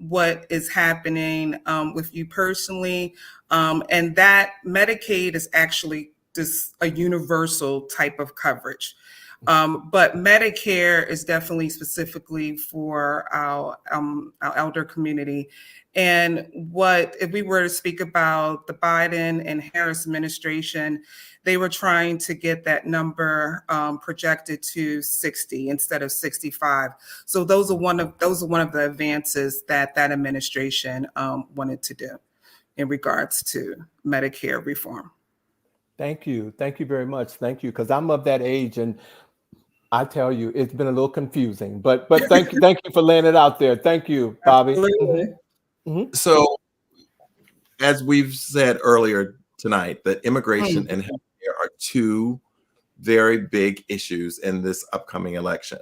what is happening with you personally. And that Medicaid is actually just a universal type of coverage. But Medicare is definitely specifically for our elder community. And if we were to speak about the Biden and Harris administration, they were trying to get that number projected to 60 instead of 65. So those are one of the advances that administration wanted to do in regards to Medicare reform. Thank you very much. Thank you, because I'm of that age, and I tell you, it's been a little confusing, but thank you for laying it out there. Thank you, Bobby. So, as we've said earlier tonight, that immigration and healthcare are two very big issues in this upcoming election.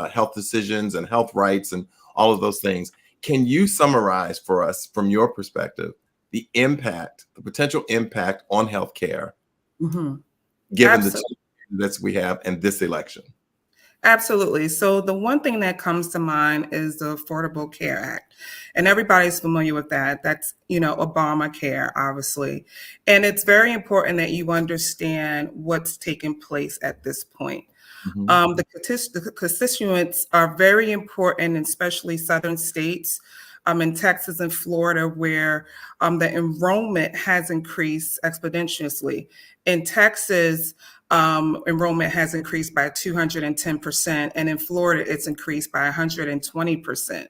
Health decisions and health rights and all of those things. Can you summarize for us, from your perspective, the potential impact on healthcare, given the two candidates we have in this election? Absolutely. So the one thing that comes to mind is the Affordable Care Act, and everybody's familiar with that. That's, Obamacare, obviously. And it's very important that you understand what's taking place at this point. The constituents are very important, especially southern states, in Texas and Florida, where the enrollment has increased exponentially. In Texas, enrollment has increased by 210%, and in Florida, it's increased by 120%.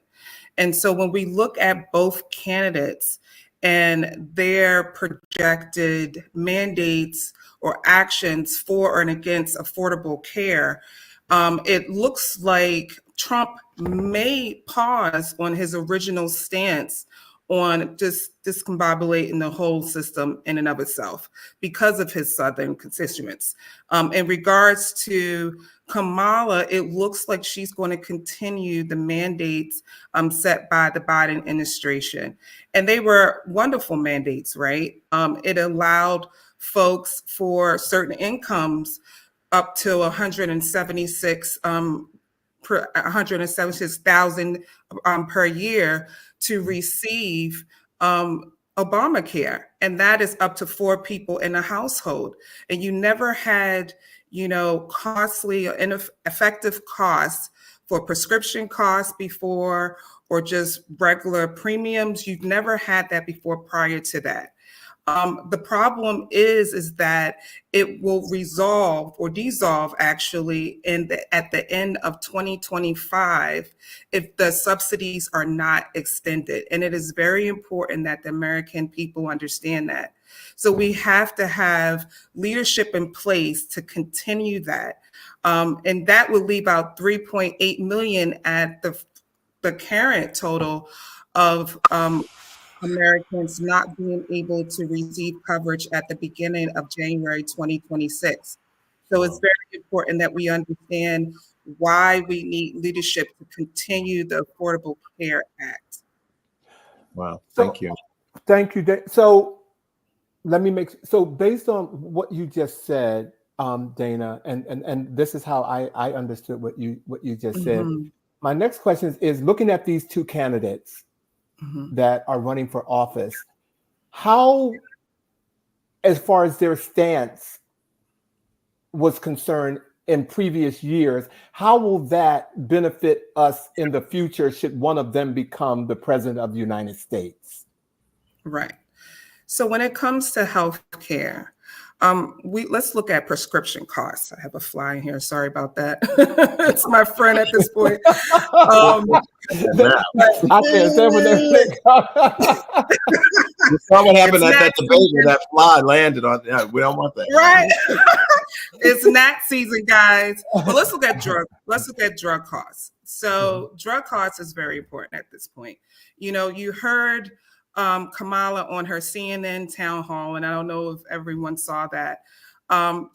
And so when we look at both candidates and their projected mandates or actions for and against affordable care, it looks like Trump may pause on his original stance on just discombobulating the whole system in and of itself because of his southern constituents. In regards to Kamala, it looks like she's going to continue the mandates set by the Biden administration. And they were wonderful mandates, right? It allowed folks for certain incomes up to 176,000 per year to receive Obamacare, and that is up to 4 people in a household. And you never had, costly or ineffective costs for prescription costs before, or just regular premiums. You've never had that before prior to that. The problem is that it will resolve or dissolve actually at the end of 2025 if the subsidies are not extended. And it is very important that the American people understand that. So we have to have leadership in place to continue that. And that would leave out 3.8 million at the current total of Americans not being able to receive coverage at the beginning of January 2026. So it's very important that we understand why we need leadership to continue the Affordable Care Act. Wow, thank you. Thank you. So let me so based on what you just said, Dana, and this is how I understood what you just said. My next question is looking at these two candidates that are running for office, how, as far as their stance was concerned in previous years, how will that benefit us in the future should one of them become the president of the United States? Right. So when it comes to health care, let's look at prescription costs. I have a fly in here. Sorry about that. It's my friend at this point. I can't say what they You saw what happened at that debate where that fly landed on. We don't want that. Right. It's not season, guys. But let's look at drug costs. So drug costs is very important at this point. You know, you heard Kamala on her CNN town hall, and I don't know if everyone saw that.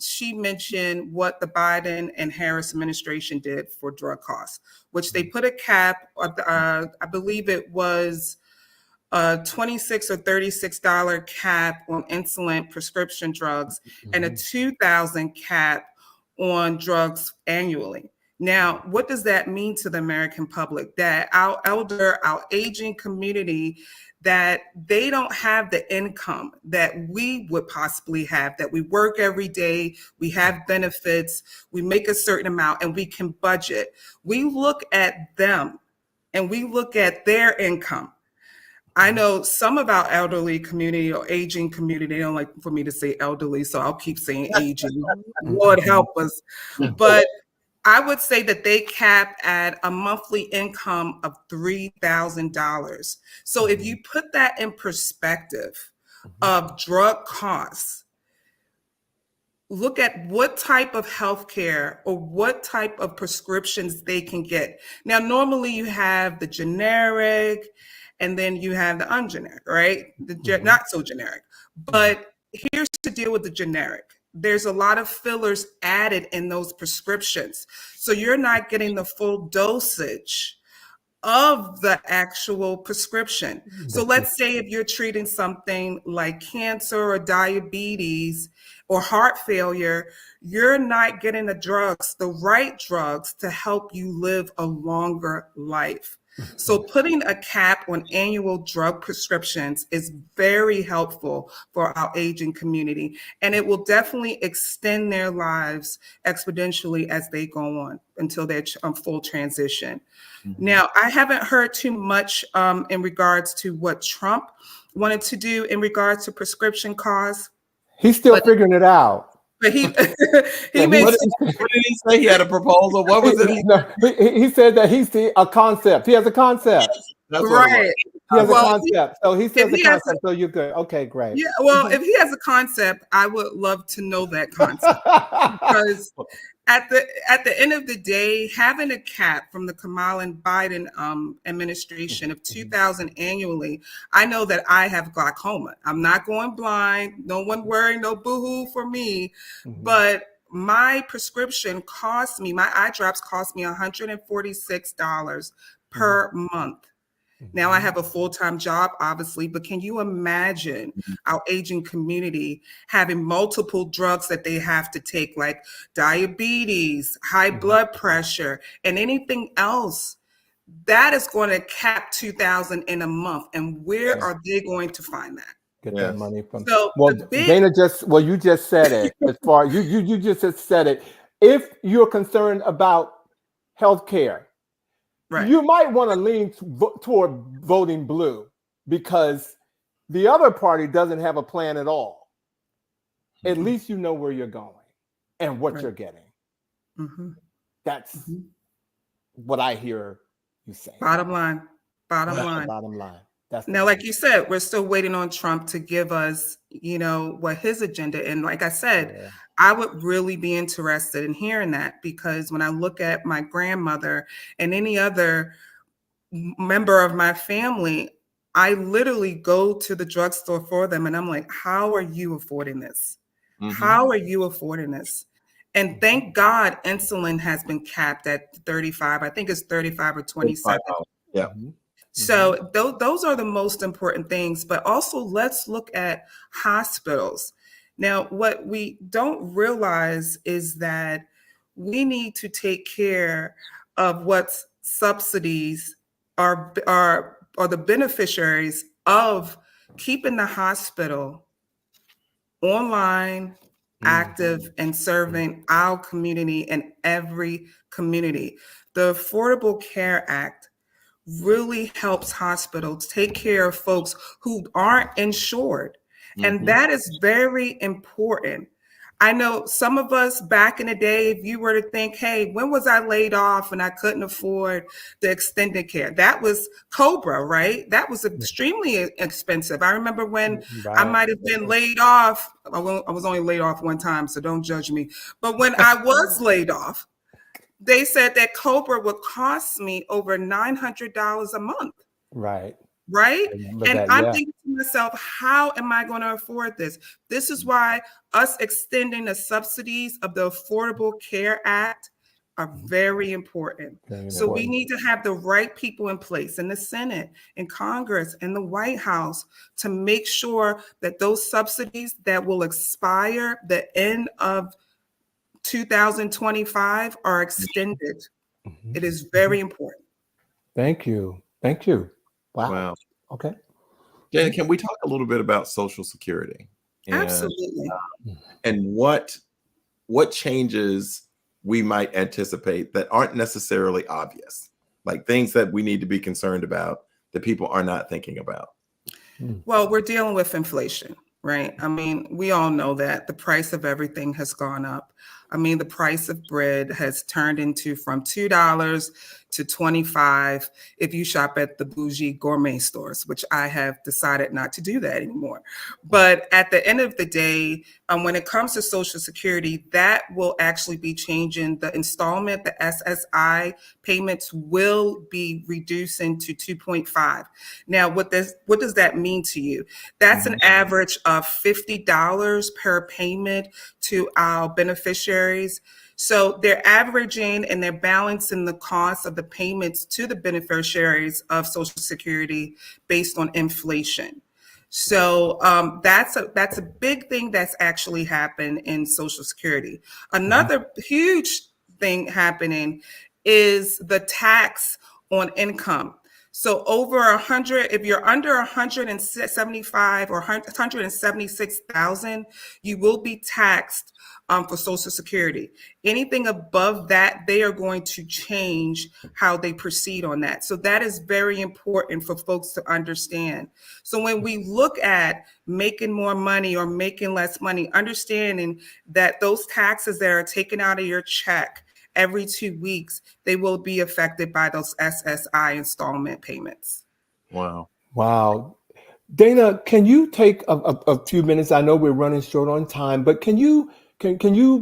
She mentioned what the Biden and Harris administration did for drug costs, which they put a cap, I believe it was a $26 or $36 cap on insulin prescription drugs and a $2,000 cap on drugs annually. Now, what does that mean to the American public? That our aging community, that they don't have the income that we would possibly have, that we work every day, we have benefits, we make a certain amount, and we can budget. We look at them and we look at their income. I know some of our elderly community or aging community, they don't like for me to say elderly, so I'll keep saying aging. Lord help us. But I would say that they cap at a monthly income of $3,000. So if you put that in perspective of drug costs, look at what type of healthcare or what type of prescriptions they can get. Now, normally you have the generic and then you have the ungeneric, right? Not so generic. But here's the deal with the generic. There's a lot of fillers added in those prescriptions. So you're not getting the full dosage of the actual prescription. So let's say if you're treating something like cancer or diabetes or heart failure, you're not getting the right drugs to help you live a longer life. So putting a cap on annual drug prescriptions is very helpful for our aging community, and it will definitely extend their lives exponentially as they go on until their full transition. Now, I haven't heard too much in regards to what Trump wanted to do in regards to prescription costs. He's still figuring it out. But he What did he say? He had a proposal. What was it? He said that he's a concept. He has a concept. That's right. He has a concept. So he says a concept. So you're good. Okay, great. Yeah. Well, if he has a concept, I would love to know that concept because at the end of the day, having a cap from the Kamala and Biden administration of $2,000 annually, I know that I have glaucoma. I'm not going blind. No one worry, no boo-hoo for me. But my prescription my eye drops cost me $146 per month. Now I have a full-time job, obviously, but can you imagine our aging community having multiple drugs that they have to take, like diabetes, high blood pressure, and anything else? That is going to cap $2,000 in a month. And where are they going to find that? Get that money from. So Dana you just said it. As far you just said it. If you're concerned about healthcare, right, you might want to lean toward voting blue because the other party doesn't have a plan at all. At least you know where you're going and what you're getting. That's what I hear you saying. Bottom line. Bottom line. That's the Now, key. like you said, we're still waiting on Trump to give us, what his agenda. And like I said, Yeah. I would really be interested in hearing that, because when I look at my grandmother and any other member of my family, I literally go to the drugstore for them and I'm like, how are you affording this? How are you affording this? And thank God insulin has been capped at 35. I think it's 35 or 27. Yeah. Mhm. So those are the most important things. But also, let's look at hospitals. Now, what we don't realize is that we need to take care of what subsidies are the beneficiaries of keeping the hospital online, active, and serving our community and every community. The Affordable Care Act really helps hospitals take care of folks who aren't insured. And that is very important. I know some of us back in the day, if you were to think, hey, when was I laid off and I couldn't afford the extended care? That was Cobra, right? That was extremely expensive. I remember when I Right. might have been laid off. I was only laid off one time, so don't judge me. But when I was laid off, they said that Cobra would cost me over $900 a month, Right. right? I remember And that. I'm Yeah. thinking to myself, how am I going to afford this? This is why us extending the subsidies of the Affordable Care Act are very important. Very So we important. need to have the right people in place in the Senate, in Congress, in the White House to make sure that those subsidies that will expire the end of 2025 are extended. Mhm. It is very important. Thank you. Thank you. Wow. Wow. Okay. Jana, can we talk a little bit about Social Security and Absolutely. what changes we might anticipate that aren't necessarily obvious, like things that we need to be concerned about that people are not thinking about? Well, we're dealing with inflation, right? I mean, we all know that the price of everything has gone up. I mean, the price of bread has turned into from $2 to 25 if you shop at the bougie gourmet stores, which I have decided not to do that anymore. But at the end of the day, when it comes to Social Security, that will actually be changing. The installment, the SSI payments will be reducing to 2.5. Now, what does that mean to you? That's an average of $50 per payment to our beneficiaries. So they're averaging and they're balancing the cost of the payments to the beneficiaries of Social Security based on inflation. So that's a big thing that's actually happened in Social Security. Another huge thing happening is the tax on income. So over 100, if you're under 175 or 176,000, you will be taxed for Social Security. Anything above that, they are going to change how they proceed on that. So that is very important for folks to understand. So when we look at making more money or making less money, understanding that those taxes that are taken out of your check every 2 weeks, they will be affected by those SSI installment payments. Wow. Wow. Dana, can you take a few minutes? I know we're running short on time, but can you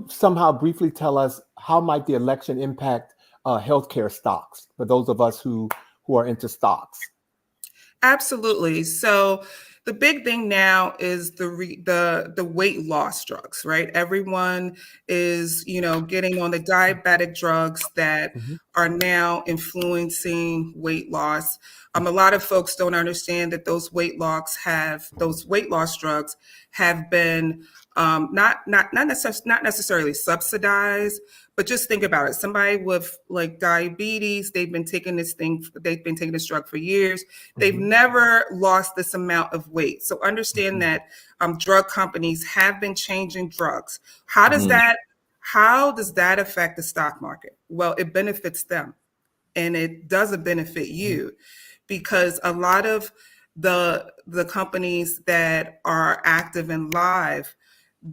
somehow briefly tell us how might the election impact healthcare stocks for those of us who are into stocks? Absolutely. So the big thing now is the weight loss drugs, right? Everyone is, getting on the diabetic drugs that are now influencing weight loss. A lot of folks don't understand that those weight loss drugs have been not necessarily subsidized, but just think about it. Somebody with like diabetes, they've been taking this drug for years. They've never lost this amount of weight. So understand that drug companies have been changing drugs. How does that affect the stock market? Well, it benefits them and it doesn't benefit you, because a lot of the companies that are active and live,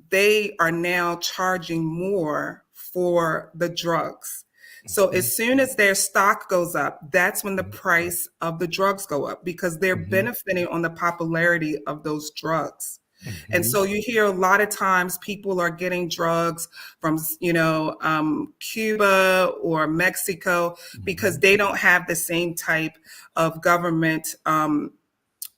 they are now charging more for the drugs. So as soon as their stock goes up, that's when the price of the drugs go up because they're benefiting on the popularity of those drugs. And so you hear a lot of times people are getting drugs from, Cuba or Mexico because they don't have the same type of government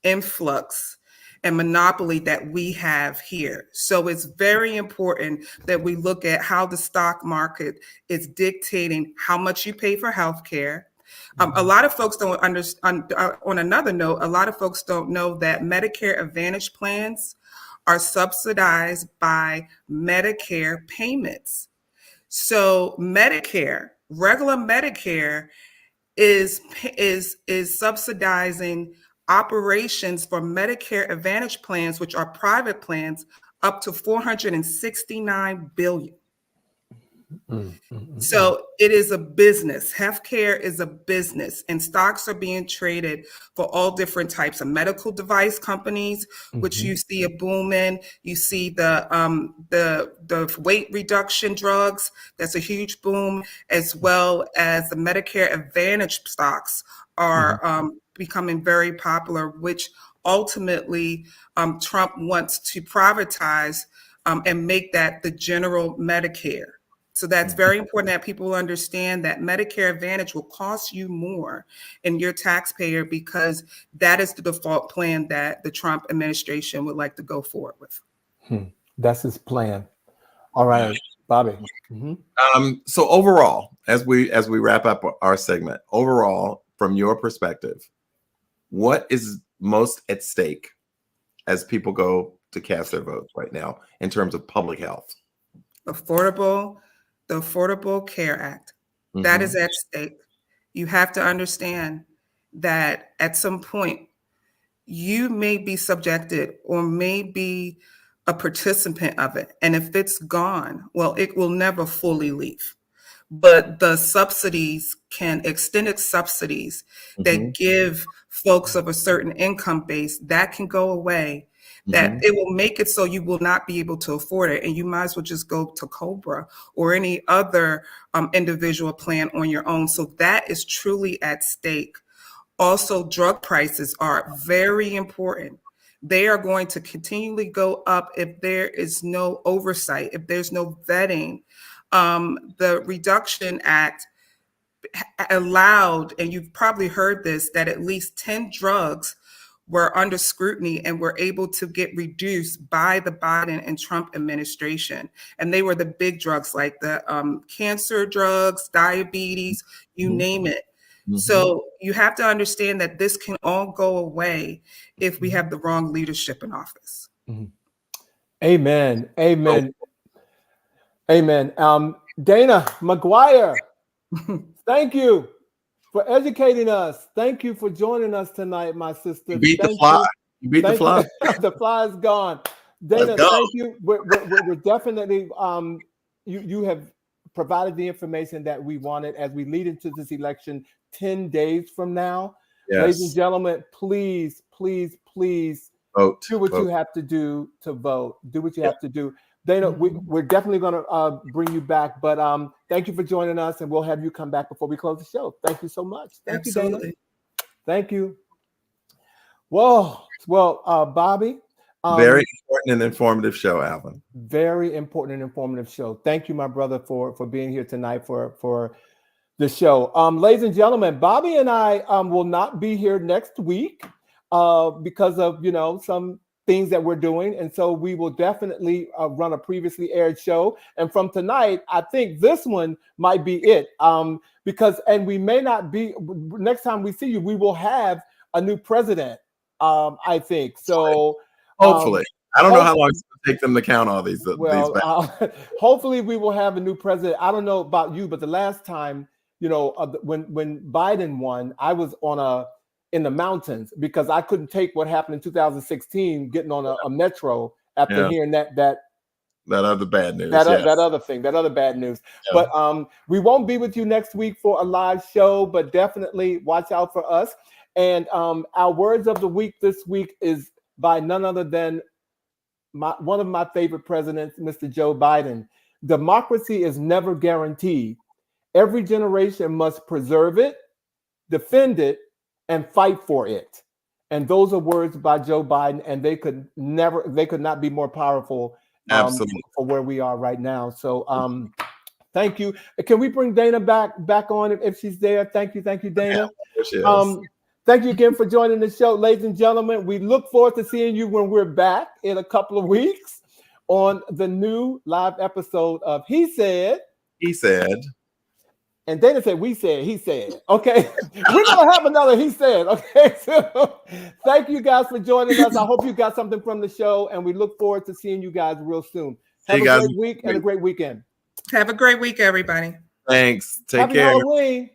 influx and monopoly that we have here. So it's very important that we look at how the stock market is dictating how much you pay for healthcare. A lot of folks don't understand. On another note, a lot of folks don't know that Medicare Advantage plans are subsidized by Medicare payments. So Medicare, regular Medicare, is subsidizing operations for Medicare Advantage plans, which are private plans, up to $469 billion. So it is a business. Healthcare is a business, and stocks are being traded for all different types of medical device companies, which you see a boom in. You see the weight reduction drugs. That's a huge boom, as well as the Medicare Advantage stocks are becoming very popular, which ultimately Trump wants to privatize and make that the general Medicare. So that's very important that people understand that Medicare Advantage will cost you more in your taxpayer because that is the default plan that the Trump administration would like to go forward with. That's his plan. All right, Bobby. So overall, as we wrap up our segment, overall, from your perspective, what is most at stake as people go to cast their votes right now in terms of public health? The Affordable Care Act, that is at stake. You have to understand that at some point you may be subjected or may be a participant of it. And if it's gone, well, it will never fully leave. But the subsidies extended subsidies that give folks of a certain income base, that can go away. That it will make it so you will not be able to afford it. And you might as well just go to Cobra or any other individual plan on your own. So that is truly at stake. Also, drug prices are very important. They are going to continually go up if there is no oversight, if there's no vetting. The Reduction Act allowed, and you've probably heard this, that at least 10 drugs were under scrutiny and were able to get reduced by the Biden and Trump administration. And they were the big drugs like the cancer drugs, diabetes, you name it. So you have to understand that this can all go away if we have the wrong leadership in office. Amen. Amen. Amen. Dana McGuire, thank you for educating us. Thank you for joining us tonight, my sister. You beat the fly. You beat the fly. The fly is gone. Dana, thank you. We're definitely, you have provided the information that we wanted as we lead into this election 10 days from now. Yes. Ladies and gentlemen, please, please, please vote. Do what you have to do to vote. Do what you have to do. Dana, we're definitely going to bring you back, but thank you for joining us, and we'll have you come back before we close the show. Thank you so much. Thank you, Dana. Thank you. Well, Bobby. Very important and informative show, Alvin. Very important and informative show. Thank you, my brother, for being here tonight for the show. Ladies and gentlemen, Bobby and I will not be here next week because of some things that we're doing, and so we will definitely run a previously aired show. And from tonight, I think this one might be it, because we may not be. Next time we see you, we will have a new president. I think so. Hopefully, I don't know how long it's going to take them to count all these. Hopefully, we will have a new president. I don't know about you, but the last time, when Biden won, I was in the mountains because I couldn't take what happened in 2016, getting on a metro after hearing that other bad news, that other bad news. Yeah. But we won't be with you next week for a live show, but definitely watch out for us. And our words of the week this week is by none other than one of my favorite presidents, Mr. Joe Biden. Democracy is never guaranteed. Every generation must preserve it, defend it, and fight for it. And those are words by Joe Biden, and they could not be more powerful Absolutely. for where we are right now. So thank you. Can we bring Dana back on if she's there? Thank you, Dana. There she is. Thank you again for joining the show, ladies and gentlemen. We look forward to seeing you when we're back in a couple of weeks on the new live episode of He Said. He said. And Dana said, we said, he said. Okay. We're going to have another He Said. Okay. So thank you guys for joining us. I hope you got something from the show, and we look forward to seeing you guys real soon. Have a great week and a great weekend. Have a great week, everybody. Thanks. Take Happy care. Halloween.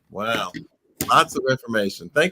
Wow. Lots of information. Thank